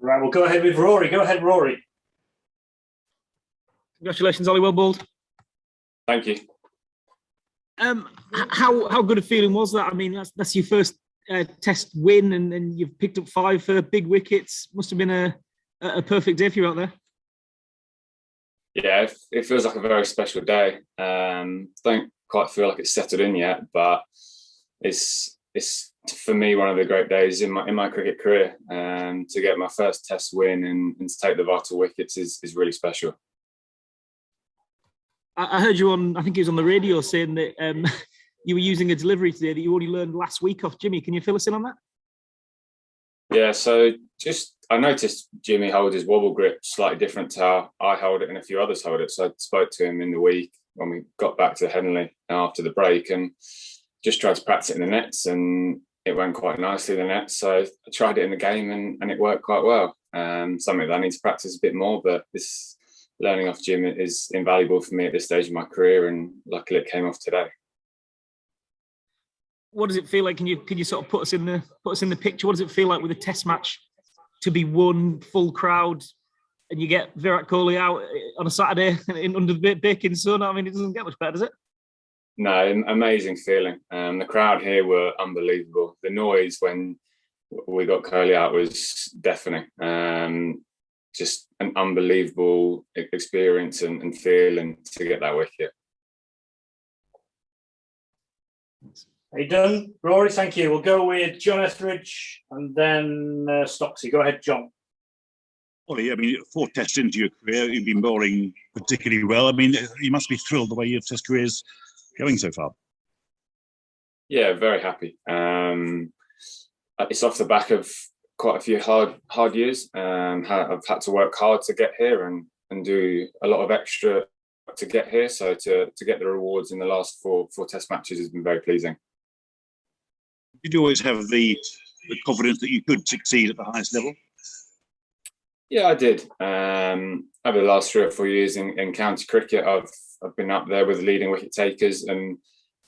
Right, we'll go ahead with Rory. Go ahead, Rory. Congratulations, Ollie. Well bowled. Thank you. How good a feeling was that? I mean, that's your first Test win, and you've picked up 5 for big wickets. Must have been a perfect day for you out there. Yeah, it feels like a very special day. Don't quite feel like it's settled in yet, but it's for me one of the great days in my cricket career. To get my first Test win and to take the vital wickets is really special. I heard you on, I think it was on the radio, saying that you were using a delivery today that you already learned last week off Jimmy. Can you fill us in on that? Yeah, so I noticed Jimmy holds his wobble grip slightly different to how I hold it and a few others hold it. So I spoke to him in the week when we got back to Headingley after the break and just tried to practice it in the nets, and it went quite nicely in the nets. So I tried it in the game and it worked quite well. Something that I need to practice a bit more, but this learning off Jim is invaluable for me at this stage of my career, and luckily it came off today. What does it feel like? Can you sort of put us in the picture? What does it feel like with a Test match to be won, full crowd, and you get Virat Kohli out on a Saturday under the baking sun? I mean, it doesn't get much better, does it? No, amazing feeling. The crowd here were unbelievable. The noise when we got Kohli out was deafening. Just an unbelievable experience and feeling to get that wicket. Are you done, Rory? Thank you. We'll go with John Etheridge and then Stocksy. Go ahead, John. Ollie, I mean, 4 Tests into your career, you've been bowling particularly well. I mean, you must be thrilled the way your Test career is going so far. Yeah, very happy. It's off the back of quite a few hard years. I've had to work hard to get here and do a lot of extra to get here. So to get the rewards in the last four Test matches has been very pleasing. Did you always have the confidence that you could succeed at the highest level? Yeah, I did. Over the last 3 or 4 years in county cricket, I've been up there with the leading wicket takers and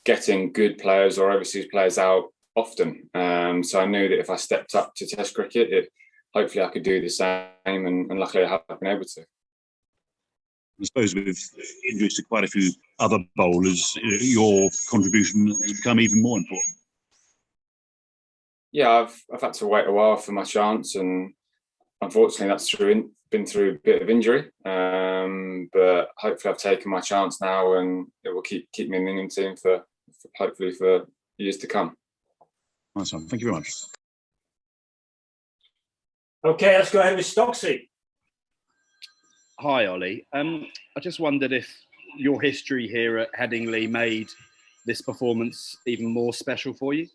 getting good players or overseas players out often. So I knew that if I stepped up to Test cricket, hopefully I could do the same, and luckily I have been able to. I suppose with introduced to quite a few other bowlers, your contribution has become even more important. Yeah, I've had to wait a while for my chance, and unfortunately that's been through a bit of injury. But hopefully I've taken my chance now, and it will keep me in the England team for hopefully for years to come. Nice one. Thank you very much. Okay, let's go ahead with Stocksy. Hi, Ollie. I just wondered if your history here at Headingley made this performance even more special for you?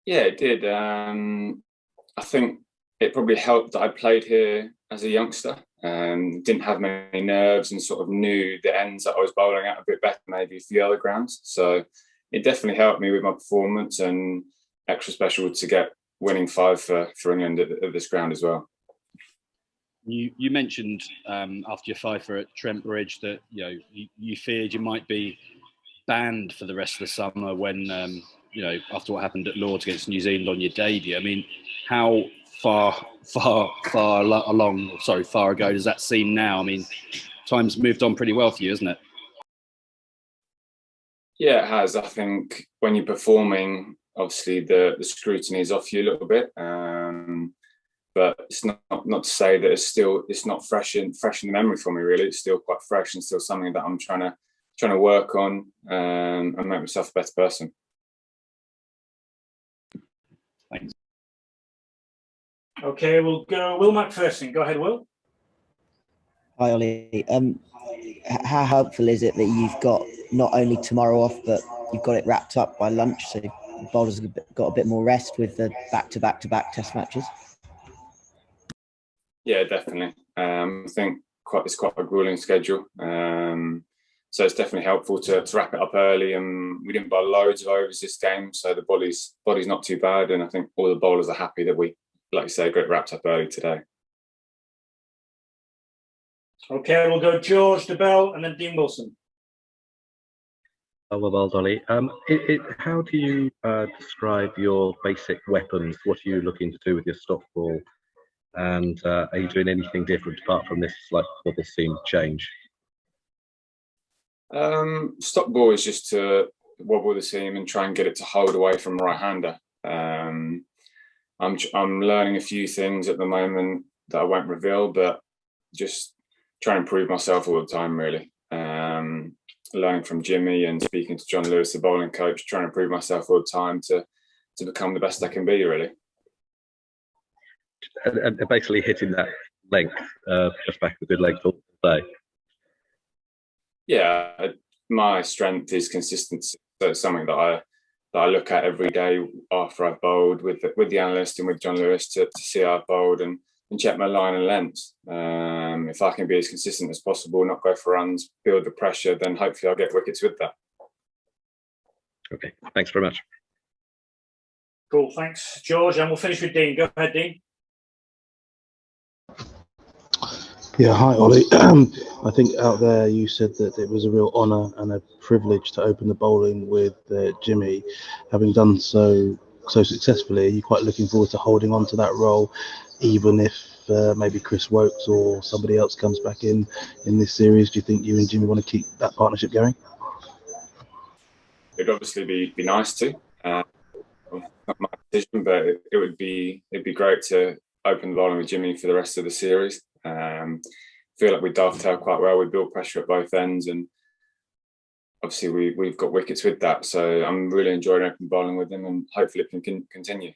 Yeah, it did. I think it probably helped that I played here as a youngster. Didn't have many nerves and sort of knew the ends that I was bowling at a bit better than maybe a few other grounds. So it definitely helped me with my performance, and extra special to get winning 5 for England at this ground as well. You mentioned after your 5 for at Trent Bridge that you feared you might be banned for the rest of the summer when after what happened at Lords against New Zealand on your debut. I mean, how far ago does that seem now? I mean, time's moved on pretty well for you, isn't it? Yeah, it has. I think when you're performing, obviously the scrutiny is off you a little bit. But it's not to say that it's not fresh in the memory for me. Really, it's still quite fresh and still something that I'm trying to work on and make myself a better person. Thanks. Okay, we'll go Will McPherson. Go ahead, Will. Hi, Ollie. How helpful is it that you've got not only tomorrow off, but you've got it wrapped up by lunch, so the bowlers have got a bit more rest with the back-to-back Test matches? Yeah, definitely. I think it's quite a grueling schedule. So it's definitely helpful to wrap it up early. And we didn't bowl loads of overs this game, so the body's not too bad. And I think all the bowlers are happy that we, like you say, got it wrapped up early today. Okay, we'll go George DeBell and then Dean Wilson. Oh, well, Ollie. How do you describe your basic weapons? What are you looking to do with your stock ball? And are you doing anything different apart from this, like, bubble seam change? Stock ball is just to wobble the seam and try and get it to hold away from a right-hander. I'm learning a few things at the moment that I won't reveal, but just trying to improve myself all the time, really. Learning from Jimmy and speaking to John Lewis, the bowling coach, trying to improve myself all the time to become the best I can be, really. And basically hitting that length, just back a good length all day. Yeah, my strength is consistency. So it's something that I look at every day after I've bowled with the analyst and with John Lewis to see how I've bowled and check my line and length. If I can be as consistent as possible, not go for runs, build the pressure, then hopefully I'll get wickets with that. Okay, thanks very much. Cool, thanks, George. And we'll finish with Dean. Go ahead, Dean. Yeah, hi Ollie. I think out there you said that it was a real honour and a privilege to open the bowling with Jimmy. Having done so successfully, are you quite looking forward to holding on to that role, even if maybe Chris Wokes or somebody else comes back in this series? Do you think you and Jimmy want to keep that partnership going? It'd obviously be nice to. Not my decision, but it'd be great to open the bowling with Jimmy for the rest of the series. Feel like we dovetail quite well. We build pressure at both ends, and obviously we've got wickets with that. So I'm really enjoying open bowling with him, and hopefully it can continue.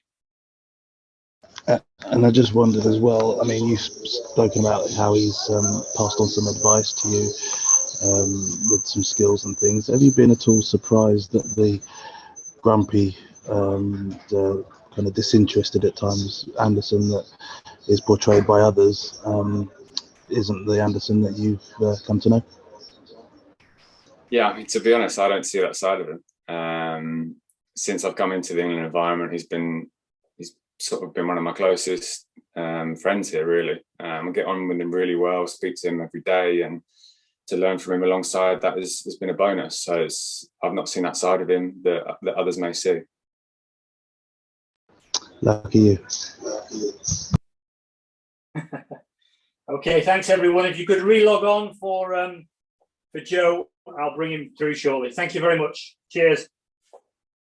And I just wondered as well, I mean, you've spoken about how he's passed on some advice to you with some skills and things. Have you been at all surprised that the grumpy, the kind of disinterested at times Anderson that is portrayed by others isn't the Anderson that you've come to know? Yeah, I mean, to be honest, I don't see that side of him. Since I've come into the England environment, he's sort of been one of my closest friends here, really. I get on with him really well, speak to him every day, and to learn from him alongside that has been a bonus. So I've not seen that side of him that others may see. Lucky you. Okay, thanks everyone. If you could re-log on for Joe, I'll bring him through shortly. Thank you very much. Cheers.